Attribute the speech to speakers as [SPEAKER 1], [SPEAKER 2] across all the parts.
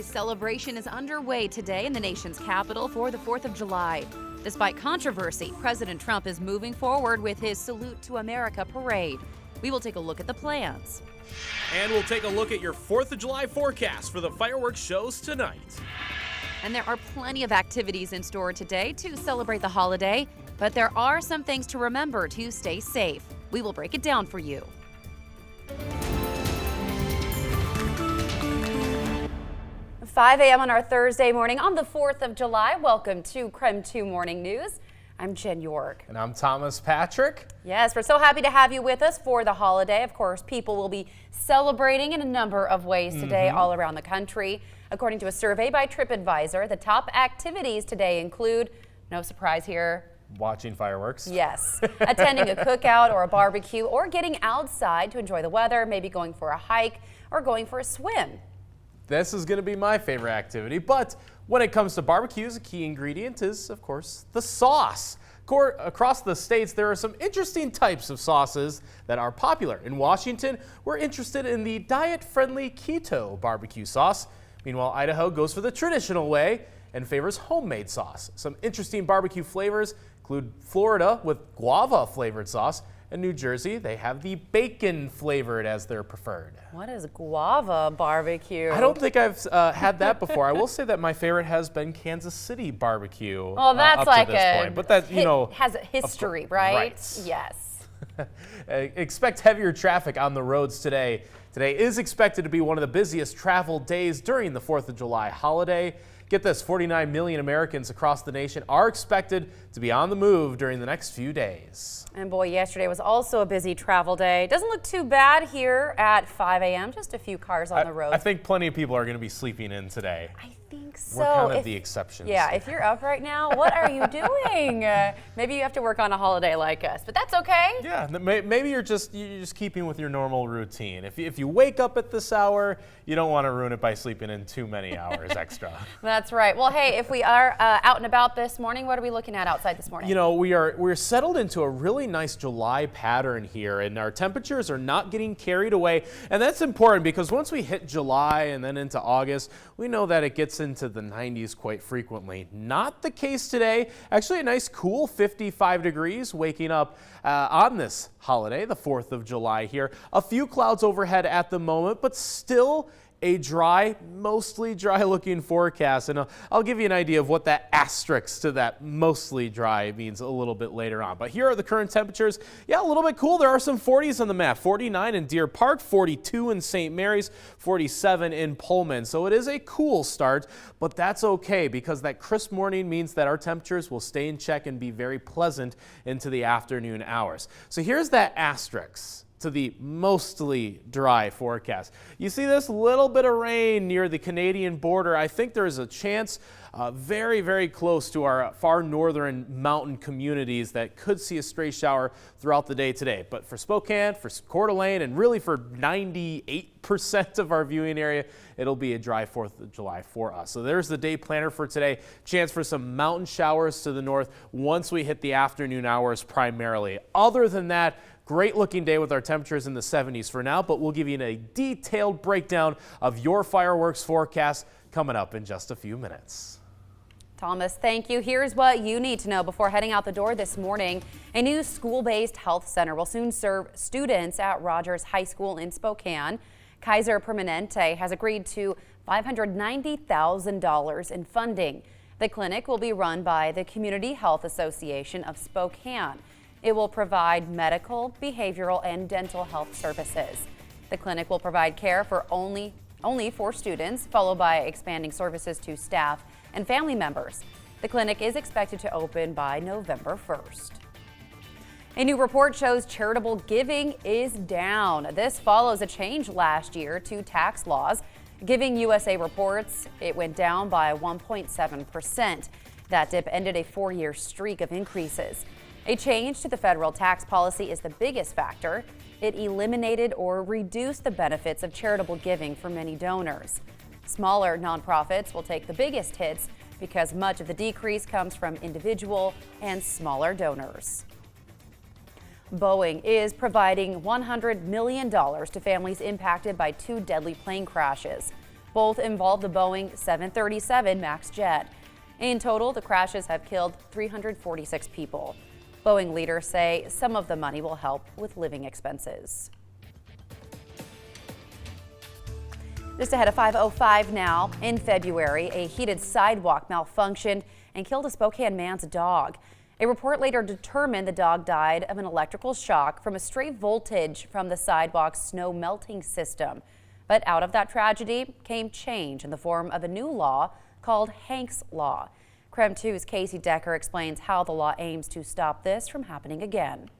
[SPEAKER 1] A celebration is underway today in the nation's capital for the 4th of July. Despite controversy, President Trump is moving forward with his Salute to America parade. We will take a look at the plans.
[SPEAKER 2] And we'll take a look at your 4th of July forecast for the fireworks shows tonight.
[SPEAKER 1] And there are plenty of activities in store today to celebrate the holiday, but there are some things to remember to stay safe. We will break it down for you. "5 a.m. on our Thursday morning on the 4th of July. Welcome to KREM 2 Morning News. I'm Jen York.
[SPEAKER 3] And I'm Thomas Patrick.
[SPEAKER 1] Yes, we're so happy to have you with us for the holiday. Of course, people will be celebrating in a number of ways today all around the country. According to a survey by TripAdvisor, the top activities today include, no surprise here,
[SPEAKER 3] Watching fireworks.
[SPEAKER 1] yes, attending a cookout or a barbecue, or getting outside to enjoy the weather, maybe going for a hike or going for a swim.
[SPEAKER 3] This is going to be my favorite activity, but when it comes to barbecues, a key ingredient is, of course, the sauce. Across the states, there are some interesting types of sauces that are popular. In Washington, we're interested in the diet-friendly keto barbecue sauce. Meanwhile, Idaho goes for the traditional way and favors homemade sauce. Some interesting barbecue flavors include Florida with guava-flavored sauce, and New Jersey, they have the bacon-flavored as their preferred.
[SPEAKER 1] What is guava barbecue?
[SPEAKER 3] I don't think I've had that before. I will say that my favorite has been Kansas City barbecue.
[SPEAKER 1] Well, that's
[SPEAKER 3] up
[SPEAKER 1] like
[SPEAKER 3] to this point. But that,
[SPEAKER 1] has a history, right?
[SPEAKER 3] Right.
[SPEAKER 1] Yes.
[SPEAKER 3] Expect heavier traffic on the roads today. Today is expected to be one of the busiest travel days during the 4th of July holiday. Get this, 49 million Americans across the nation are expected to be on the move during the next few days.
[SPEAKER 1] And boy, yesterday was also a busy travel day. Doesn't look too bad here at 5 a.m. Just a few cars on the road.
[SPEAKER 3] I think plenty of people are going to be sleeping in today.
[SPEAKER 1] I think so.
[SPEAKER 3] We're kind of the exceptions.
[SPEAKER 1] Yeah, if you're up right now, what are you doing? Maybe you have to work on a holiday like us, but that's okay.
[SPEAKER 3] Yeah, maybe you're just keeping with your normal routine. If you wake up at this hour, you don't want to ruin it by sleeping in too many hours extra.
[SPEAKER 1] That's right. Well, hey, if we are out and about this morning, what are we looking at outside this morning?
[SPEAKER 3] You know, we're settled into a really nice July pattern here, and our temperatures are not getting carried away. And that's important because once we hit July and then into August, we know that it gets into the 90s quite frequently. Not the case today. Actually, a nice cool 55 degrees waking up on this holiday, the 4th of July here. A few clouds overhead at the moment, but still a dry, mostly dry looking forecast. And I'll give you an idea of what that asterisk to that mostly dry means a little bit later on. But here are the current temperatures. Yeah, a little bit cool. There are some 40s on the map. 49 in Deer Park, 42 in St. Mary's, 47 in Pullman. So it is a cool start, but that's okay because that crisp morning means that our temperatures will stay in check and be very pleasant into the afternoon hours. So here's that asterisk to the mostly dry forecast. You see this little bit of rain near the Canadian border. I think there is a chance very, very close to our far northern mountain communities that could see a stray shower throughout the day today. But for Spokane, for Coeur d'Alene, and really for 98% of our viewing area, it'll be a dry 4th of July for us. So there's the day planner for today. Chance for some mountain showers to the north once we hit the afternoon hours primarily. Other than that, great looking day with our temperatures in the 70s for now, but we'll give you a detailed breakdown of your fireworks forecast coming up in just a few minutes.
[SPEAKER 1] Thomas, thank you. Here's what you need to know before heading out the door this morning. A new school-based health center will soon serve students at Rogers High School in Spokane. Kaiser Permanente has agreed to $590,000 in funding. The clinic will be run by the Community Health Association of Spokane. It will provide medical, behavioral, and dental health services. The clinic will provide care for only for students, followed by expanding services to staff and family members. The clinic is expected to open by November 1st. A new report shows charitable giving is down. This follows a change last year to tax laws. Giving USA reports it went down by 1.7%. That dip ended a 4-year streak of increases. A change to the federal tax policy is the biggest factor. It eliminated or reduced the benefits of charitable giving for many donors. Smaller nonprofits will take the biggest hits because much of the decrease comes from individual and smaller donors. Boeing is providing $100 million to families impacted by 2 deadly plane crashes. Both involved the Boeing 737 MAX jet. In total, the crashes have killed 346 people. Boeing leaders say some of the money will help with living expenses. Just ahead of 5:05 now, in February, a heated sidewalk malfunctioned and killed a Spokane man's dog. A report later determined the dog died of an electrical shock from a stray voltage from the sidewalk's snow melting system. But out of that tragedy came change in the form of a new law called Hank's Law. KREM 2's Casey Decker explains how the law aims to stop this from happening again.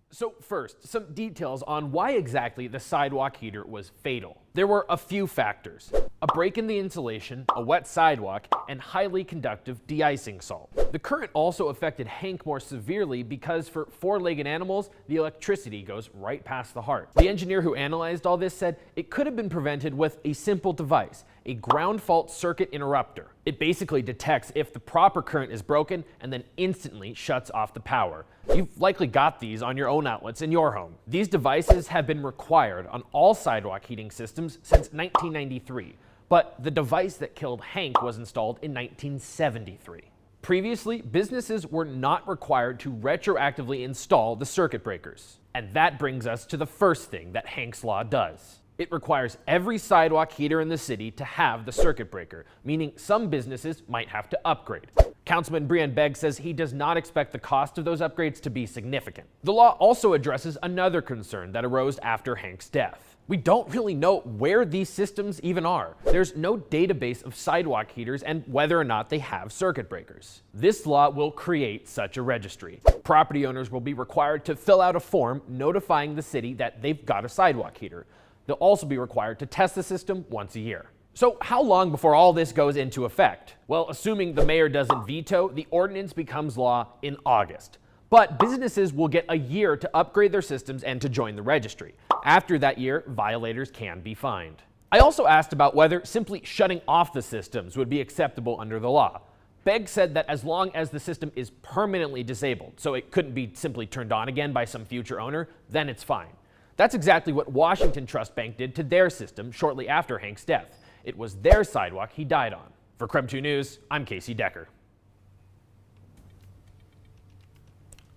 [SPEAKER 4] So first, some details on why exactly the sidewalk heater was fatal. There were a few factors: a break in the insulation, a wet sidewalk, and highly conductive de-icing salt. The current also affected Hank more severely because for four-legged animals, the electricity goes right past the heart. The engineer who analyzed all this said it could have been prevented with a simple device, a ground fault circuit interrupter. It basically detects if the proper current is broken and then instantly shuts off the power. You've likely got these on your own outlets in your home. These devices have been required on all sidewalk heating systems since 1993, but the device that killed Hank was installed in 1973. Previously, businesses were not required to retroactively install the circuit breakers. And that brings us to the first thing that Hank's Law does. It requires every sidewalk heater in the city to have the circuit breaker, meaning some businesses might have to upgrade. Councilman Brian Begg says he does not expect the cost of those upgrades to be significant. The law also addresses another concern that arose after Hank's death. We don't really know where these systems even are. There's no database of sidewalk heaters and whether or not they have circuit breakers. This law will create such a registry. Property owners will be required to fill out a form notifying the city that they've got a sidewalk heater. They'll also be required to test the system once a year. So how long before all this goes into effect? Well, assuming the mayor doesn't veto, the ordinance becomes law in August. But businesses will get a year to upgrade their systems and to join the registry. After that year, violators can be fined. I also asked about whether simply shutting off the systems would be acceptable under the law. Begg said that as long as the system is permanently disabled, so it couldn't be simply turned on again by some future owner, then it's fine. That's exactly what Washington Trust Bank did to their system shortly after Hank's death. It was their sidewalk he died on. For KREM 2 News, I'm Casey Decker.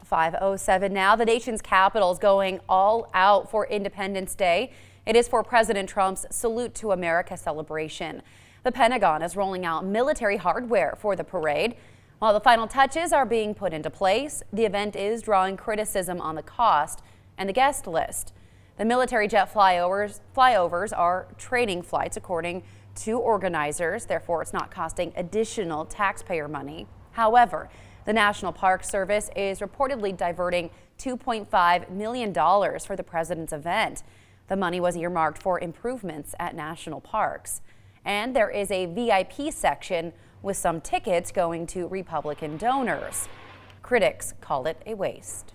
[SPEAKER 1] 5:07 now. The nation's capital is going all out for Independence Day. It is for President Trump's Salute to America celebration. The Pentagon is rolling out military hardware for the parade. While the final touches are being put into place, the event is drawing criticism on the cost and the guest list. The military jet flyovers are training flights, according to organizers. Therefore, it's not costing additional taxpayer money. However, the National Park Service is reportedly diverting $2.5 million for the president's event. The money was earmarked for improvements at national parks. And there is a VIP section with some tickets going to Republican donors. Critics call it a waste.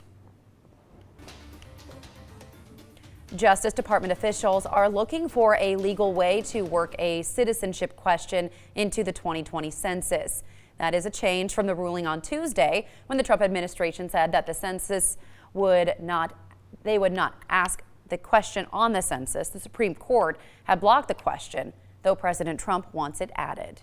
[SPEAKER 1] Justice Department officials are looking for a legal way to work a citizenship question into the 2020 census. That is a change from the ruling on Tuesday when the Trump administration said that the census would not ask the question on the census. The Supreme Court had blocked the question, though President Trump wants it added.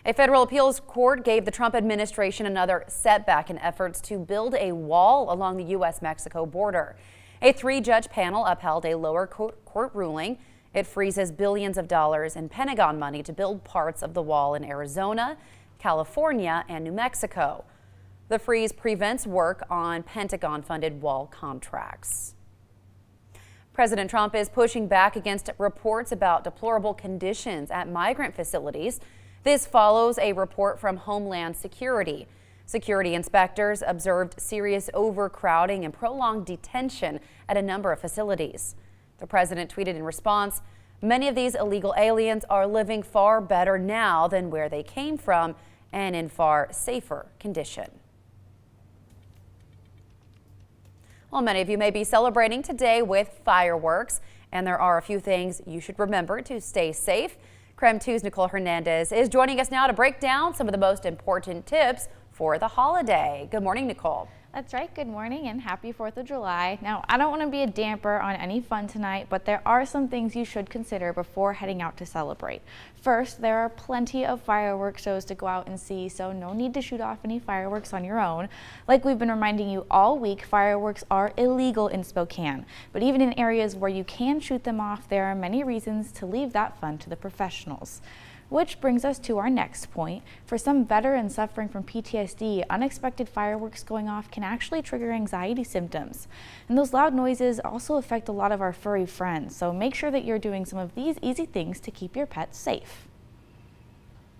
[SPEAKER 1] A federal appeals court gave the Trump administration another setback in efforts to build a wall along the U.S.-Mexico border. A three-judge panel upheld a lower court ruling. It freezes billions of dollars in Pentagon money to build parts of the wall in Arizona, California, and New Mexico. The freeze prevents work on Pentagon-funded wall contracts. President Trump is pushing back against reports about deplorable conditions at migrant facilities. This follows a report from Homeland Security. Security inspectors observed serious overcrowding and prolonged detention at a number of facilities. The president tweeted in response, "Many of these illegal aliens are living far better now than where they came from and in far safer condition." Well, many of you may be celebrating today with fireworks, and there are a few things you should remember to stay safe. KREM 2's Nicole Hernandez is joining us now to break down some of the most important tips for the holiday. Good morning, Nicole.
[SPEAKER 5] That's right, good morning and happy 4th of July. Now, I don't want to be a damper on any fun tonight, but there are some things you should consider before heading out to celebrate. First, there are plenty of fireworks shows to go out and see, so no need to shoot off any fireworks on your own. Like we've been reminding you all week, fireworks are illegal in Spokane, but even in areas where you can shoot them off, there are many reasons to leave that fun to the professionals. Which brings us to our next point. For some veterans suffering from PTSD, unexpected fireworks going off can actually trigger anxiety symptoms. And those loud noises also affect a lot of our furry friends, so make sure that you're doing some of these easy things to keep your pets safe.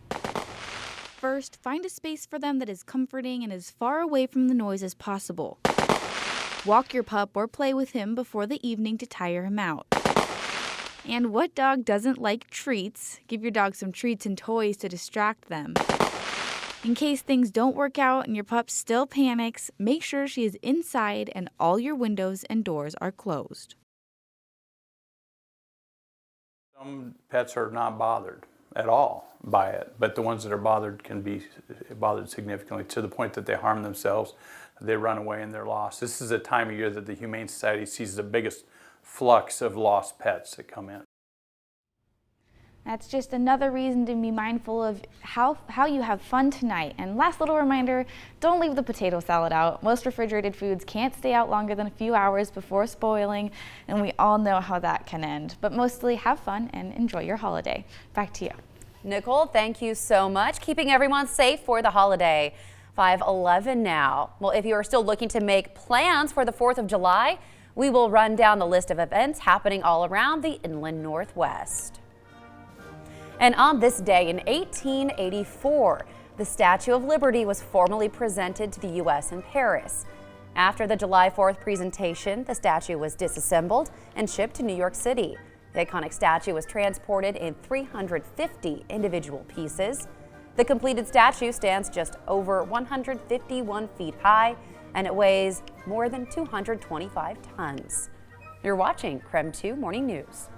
[SPEAKER 5] First, find a space for them that is comforting and as far away from the noise as possible. Walk your pup or play with him before the evening to tire him out. And what dog doesn't like treats? Give your dog some treats and toys to distract them. In case things don't work out and your pup still panics, make sure she is inside and all your windows and doors are closed.
[SPEAKER 6] Some pets are not bothered at all by it, but the ones that are bothered can be bothered significantly to the point that they harm themselves, they run away and they're lost. This is a time of year that the Humane Society sees the biggest flux of lost pets that come in.
[SPEAKER 5] That's just another reason to be mindful of how you have fun tonight. And last little reminder, don't leave the potato salad out. Most refrigerated foods can't stay out longer than a few hours before spoiling, and we all know how that can end. But mostly have fun and enjoy your holiday. Back to you.
[SPEAKER 1] Nicole, thank you so much. Keeping everyone safe for the holiday. 5:11 now. Well, if you are still looking to make plans for the 4th of July, we will run down the list of events happening all around the inland Northwest. And on this day in 1884, the Statue of Liberty was formally presented to the U.S. in Paris. After the July 4th presentation, the statue was disassembled and shipped to New York City. The iconic statue was transported in 350 individual pieces. The completed statue stands just over 151 feet high, and it weighs more than 225 tons. You're watching KREM 2 Morning News.